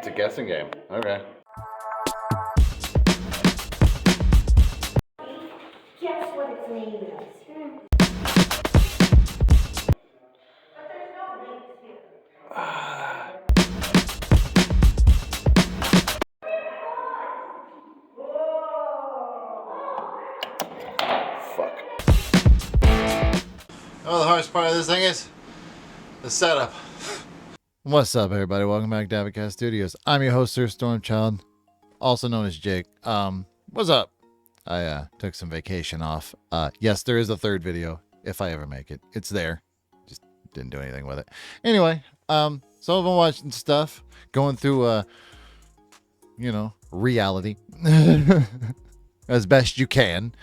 It's a guessing game. Okay. Guess what its name is. But there's no names here. Fuck. Oh, the hardest part of this thing is the setup. What's up, everybody? Welcome back to AvidCat Studios. I'm your host, Sir Stormchild, also known as Jake. What's up? I took some vacation off. Yes, there is a third video if I ever make it. It's there. Just didn't do anything with it. Anyway, so I've been watching stuff, going through reality as best you can,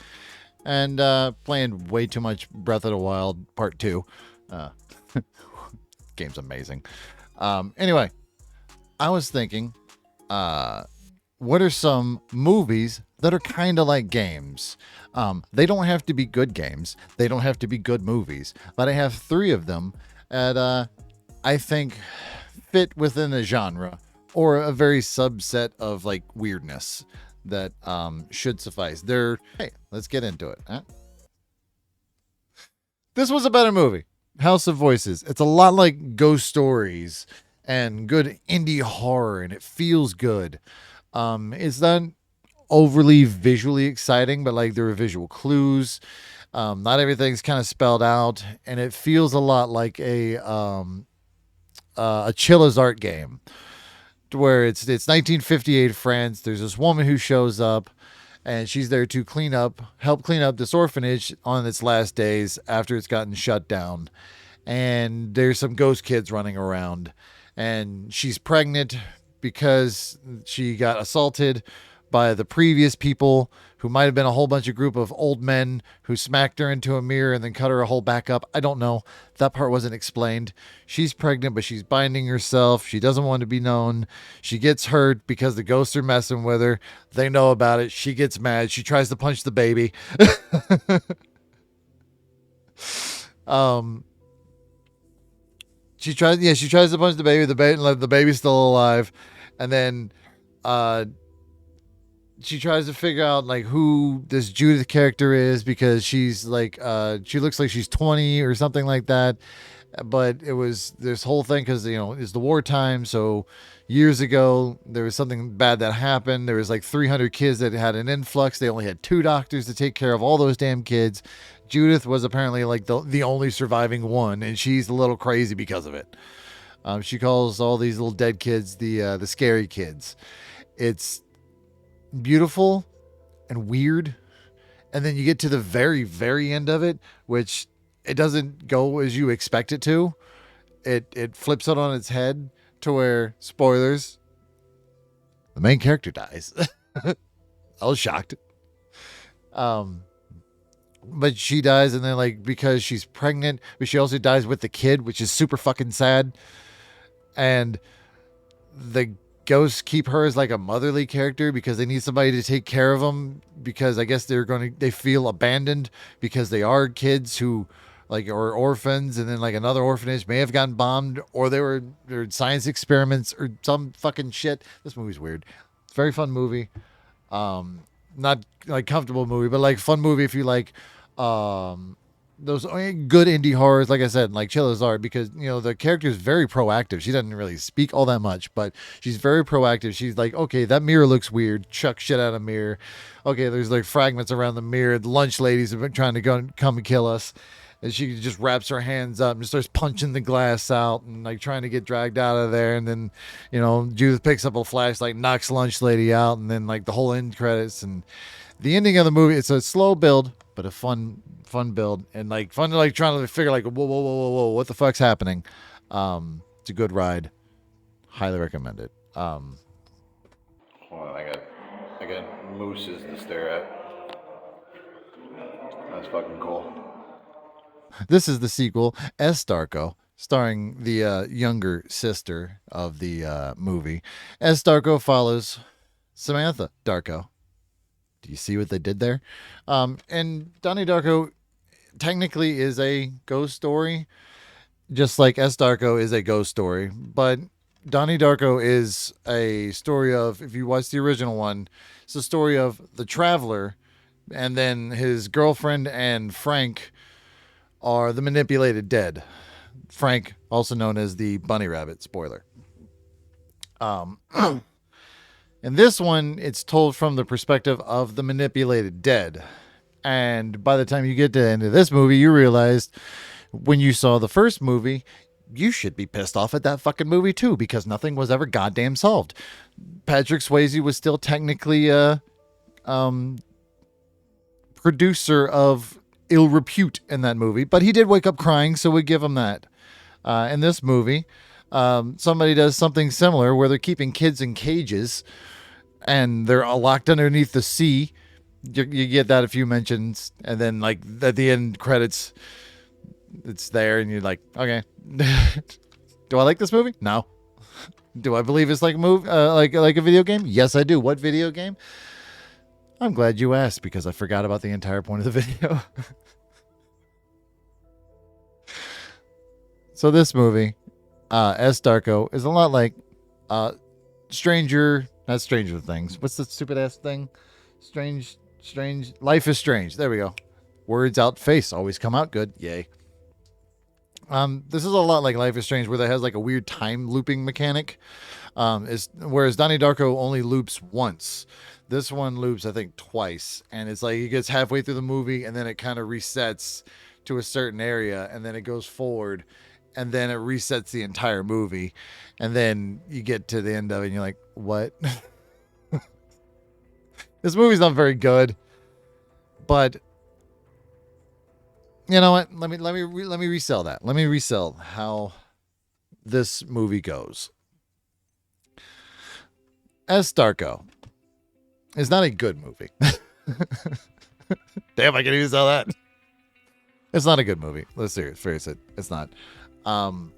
and playing way too much Breath of the Wild Part 2. Game's amazing. Anyway, I was thinking, what are some movies that are kind of like games? They don't have to be good games. They don't have to be good movies. But I have 3 of them that I think fit within a genre or a very subset of like weirdness that should suffice. Hey, let's get into it. Huh? This was a better movie. House of Voices. It's a lot like Ghost Stories and good indie horror, and it feels good. It's not overly visually exciting, but like there are visual clues. Not everything's kind of spelled out, and it feels a lot like a Chilla's art game, where it's 1958 France. There's this woman who shows up, and she's there to help clean up this orphanage on its last days after it's gotten shut down. And there's some ghost kids running around, and she's pregnant because she got assaulted by the previous people who might have been a whole bunch of group of old men who smacked her into a mirror and then cut her a hole back up. I don't know. That part wasn't explained. She's pregnant, but she's binding herself. She doesn't want to be known. She gets hurt because the ghosts are messing with her. They know about it. She gets mad. She tries to punch the baby. She tries to punch the baby. The baby's still alive. And then she tries to figure out like who this Judith character is, because she's like she looks like she's 20 or something like that. But it was this whole thing because it's the wartime. So years ago there was something bad that happened. There was like 300 kids that had an influx. They only had 2 doctors to take care of all those damn kids. Judith was apparently like the only surviving one, and she's a little crazy because of it. She calls all these little dead kids the scary kids. It's beautiful and weird, and then you get to the very, very end of it, which it doesn't go as you expect it to. It flips it on its head to where, spoilers, the main character dies. I was shocked. But she dies, and then like because she's pregnant, but she also dies with the kid, which is super fucking sad. And the ghosts keep her as like a motherly character because they need somebody to take care of them, because I guess they feel abandoned because they are kids who like are orphans, and then like another orphanage may have gotten bombed, or they're science experiments or some fucking shit. This movie's weird. It's a very fun movie. Not like comfortable movie, but like fun movie if you like those good indie horrors, like I said, like Chilla's art, because the character is very proactive. She doesn't really speak all that much, but she's very proactive. She's like, okay, that mirror looks weird, chuck shit out of the mirror. Okay, there's like fragments around the mirror. The lunch ladies have been trying to come and kill us, and she just wraps her hands up and starts punching the glass out and like trying to get dragged out of there. And then Judith picks up a flashlight, knocks lunch lady out, and then like the whole end credits and the ending of the movie. It's a slow build, but a fun build, and like fun to like trying to figure like whoa, what the fuck's happening. It's a good ride. Highly recommend it. Hold on, I got mooses to stare at. That's fucking cool. This is the sequel, S. Darko, starring the younger sister of the movie. S. Darko follows Samantha Darko. Do you see what they did there? And Donnie Darko technically is a ghost story, just like S. Darko is a ghost story, but Donnie Darko is a story of, if you watch the original one, it's a story of the traveler, and then his girlfriend and Frank are the manipulated dead. Frank, also known as the bunny rabbit, spoiler. In this one, it's told from the perspective of the manipulated dead. And by the time you get to the end of this movie, you realized when you saw the first movie, you should be pissed off at that fucking movie too, because nothing was ever goddamn solved. Patrick Swayze was still technically a producer of ill repute in that movie, but he did wake up crying, so we give him that. In this movie, somebody does something similar where they're keeping kids in cages and they're all locked underneath the sea. You get that a few mentions, and then like at the end credits, it's there, and you're like, okay, do I like this movie? No. Do I believe it's like a movie, like a video game? Yes, I do. What video game? I'm glad you asked, because I forgot about the entire point of the video. So this movie, S. Darko, is a lot like Stranger Things. What's the stupid ass thing? Strange. Life is Strange. There we go. Words out face always come out good. Yay. This is a lot like Life is Strange, where it has like a weird time looping mechanic. Whereas Donnie Darko only loops once. This one loops, I think, twice. And it's like it gets halfway through the movie and then it kind of resets to a certain area and then it goes forward and then it resets the entire movie. And then you get to the end of it and you're like, what? This movie's not very good. But you know what? Let me resell that. Let me resell how this movie goes. S. Darko is not a good movie. Damn, I can't even sell that. It's not a good movie. Let's face it. It's not. But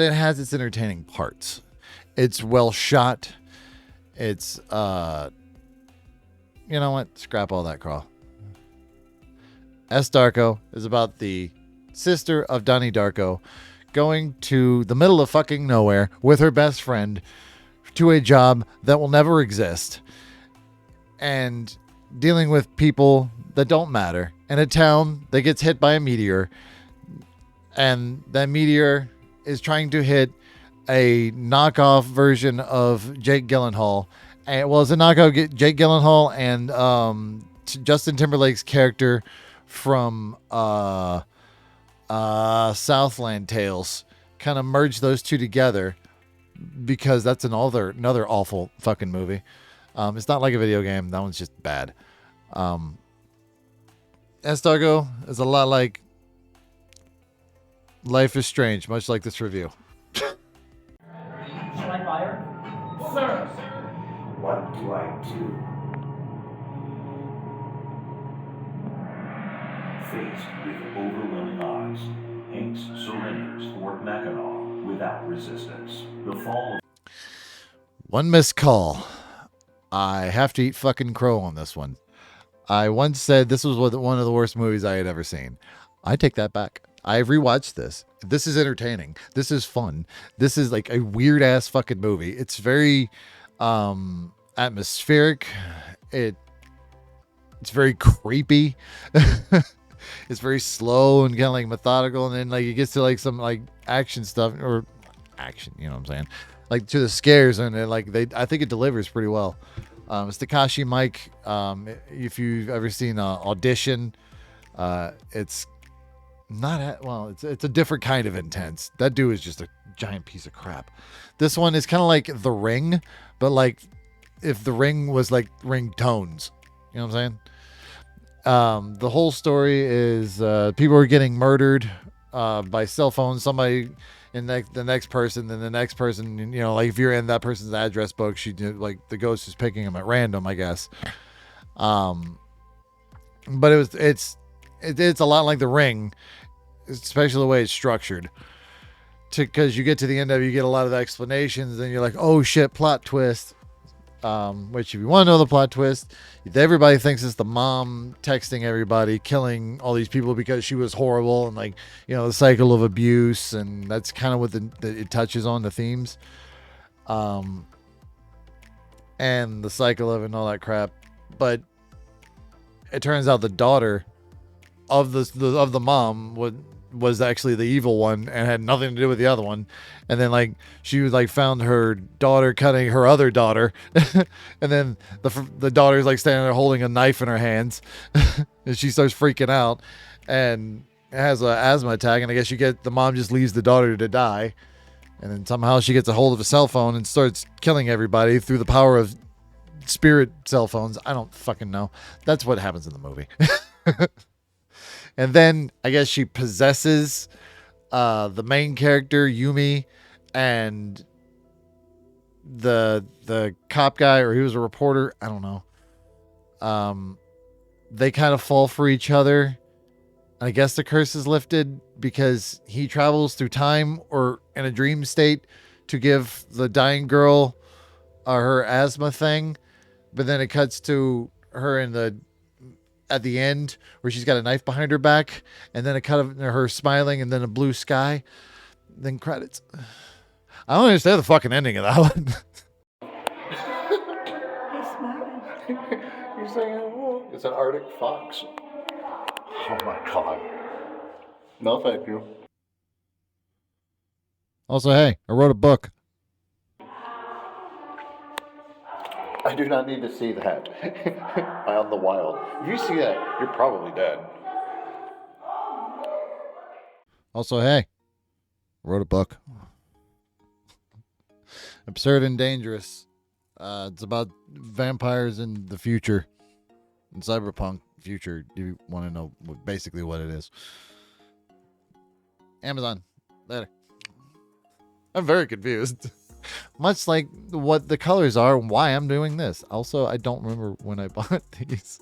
it has its entertaining parts. It's well shot. It's you know what? Scrap all that, Crawl. S. Darko is about the sister of Donnie Darko going to the middle of fucking nowhere with her best friend to a job that will never exist and dealing with people that don't matter in a town that gets hit by a meteor, and that meteor is trying to hit a knockoff version of Jake Gyllenhaal. And well, it's a knockoff Jake Gyllenhaal and Justin Timberlake's character from Southland Tales. Kind of merge those two together because that's another awful fucking movie. It's not like a video game. That one's just bad. S. Darko is a lot like Life is Strange, much like this review. Should I fire? Sir! What do I do? Faced with overwhelming odds, Hanks surrenders Fort Mackinac without resistance. The fall of One missed call. I have to eat fucking crow on this one. I once said this was one of the worst movies I had ever seen. I take that back. I've rewatched this. This is entertaining. This is fun. This is like a weird ass fucking movie. It's very atmospheric. It's very creepy. It's very slow and kind of like methodical, and then like it gets to like some like action stuff or action, you know what I'm saying? Like to the scares, and it, like I think it delivers pretty well. It's Takashi Mike. If you've ever seen Audition, it's not it's a different kind of intense. That dude is just a giant piece of crap. This one is kind of like The Ring, but like if The Ring was like ringtones, you know what I'm saying? The whole story is people are getting murdered by cell phones. Somebody and the next person, then the next person, you know, like if you're in that person's address book, like the ghost is picking them at random, I guess. But it's a lot like The Ring, especially the way it's structured. Because you get to the end of it, you get a lot of explanations, and you're like, oh shit, plot twist. Which if you want to know the plot twist, everybody thinks it's the mom texting everybody, killing all these people because she was horrible, and like, you know, the cycle of abuse, and that's kind of what it touches on, the themes, and the cycle of it and all that crap. But it turns out the daughter of the mom was actually the evil one and had nothing to do with the other one. And then like she was like found her daughter cutting her other daughter, and then the daughter's like standing there holding a knife in her hands, and she starts freaking out and has an asthma attack. And I guess the mom just leaves the daughter to die, and then somehow she gets a hold of a cell phone and starts killing everybody through the power of spirit cell phones. I don't fucking know. That's what happens in the movie. And then I guess she possesses the main character, Yumi, and the cop guy, or he was a reporter. I don't know. They kind of fall for each other. I guess the curse is lifted because he travels through time or in a dream state to give the dying girl her asthma thing. But then it cuts to her at the end where she's got a knife behind her back, and then a cut of her smiling, and then a blue sky, then credits. I don't understand the fucking ending of that one. He's smiling. You're saying, oh, it's an Arctic fox. Oh my god. No, thank you. Also, hey, I wrote a book. I do not need to see that. Out in the wild. If you see that, you're probably dead. Also, hey, I wrote a book. Absurd and Dangerous. It's about vampires in the future. In cyberpunk future. Do you want to know basically what it is? Amazon. Later. I'm very confused. Much like what the colors are and why I'm doing this. Also, I don't remember when I bought these.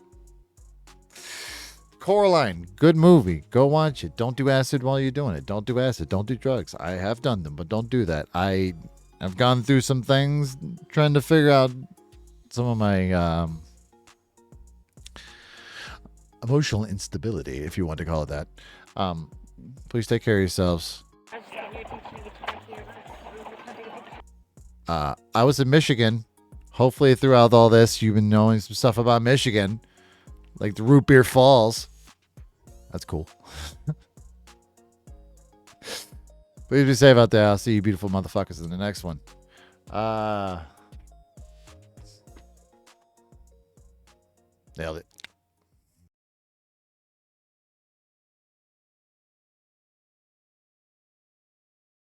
Coraline, good movie. Go watch it. Don't do acid while you're doing it. Don't do acid. Don't do drugs. I have done them, but don't do that. I've gone through some things trying to figure out some of my emotional instability, if you want to call it that. Please take care of yourselves. I was in Michigan. Hopefully throughout all this, you've been knowing some stuff about Michigan. Like the Root Beer Falls. That's cool. Please be safe out there. I'll see you beautiful motherfuckers in the next one. Nailed it.